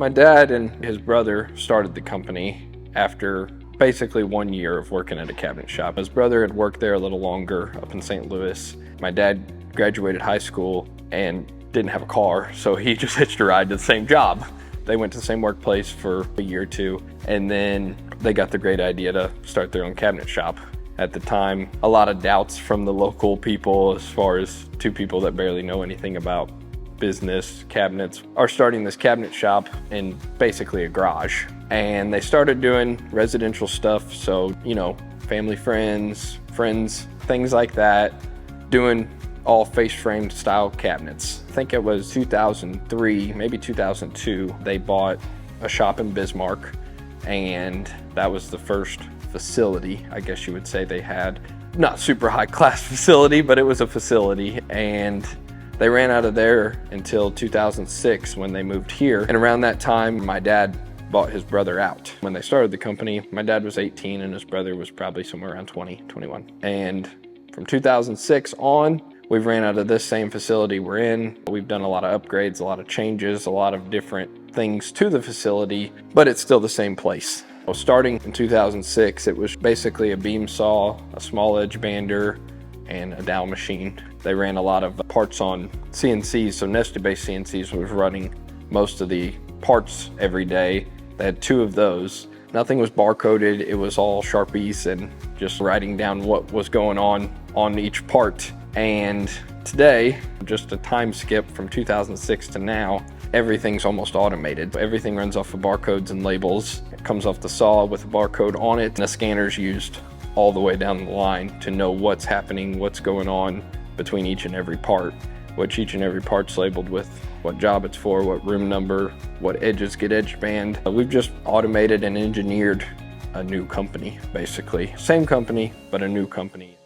My dad and his brother started the company after basically 1 year of working at a cabinet shop. His brother had worked there a little longer up in St. Louis. My dad graduated high school and didn't have a car, so he just hitched a ride to the same job. They went to the same workplace for a year or two, and then they got the great idea to start their own cabinet shop. At the time, a lot of doubts from the local people, as far as two people that barely know anything about business, cabinets, are starting this cabinet shop in basically a garage. And they started doing residential stuff, so, you know, family friends, things like that, doing all face-framed style cabinets. I think it was 2003, maybe 2002, they bought a shop in Bismarck, and that was the first facility, I guess you would say, they had. Not super high class facility, but it was a facility, and they ran out of there until 2006 when they moved here. And around that time, my dad bought his brother out. When they started the company, my dad was 18 and his brother was probably somewhere around 20, 21. And from 2006 on, we've ran out of this same facility we're in. We've done a lot of upgrades, a lot of changes, a lot of different things to the facility, but it's still the same place. Well, starting in 2006, it was basically a beam saw, a small edge bander, and a dowel machine. They ran a lot of parts on CNCs, so nested-based CNCs was running most of the parts every day. They had 2 of those. Nothing was barcoded, it was all Sharpies and just writing down what was going on each part. And today, just a time skip from 2006 to now, everything's almost automated. Everything runs off of barcodes and labels. It comes off the saw with a barcode on it, and a scanner's used all the way down the line to know what's happening, what's going on between each and every part, which each and every part's labeled with what job it's for, what room number, what edges get edge band. We've just automated and engineered a new company, basically. Same company, but a new company.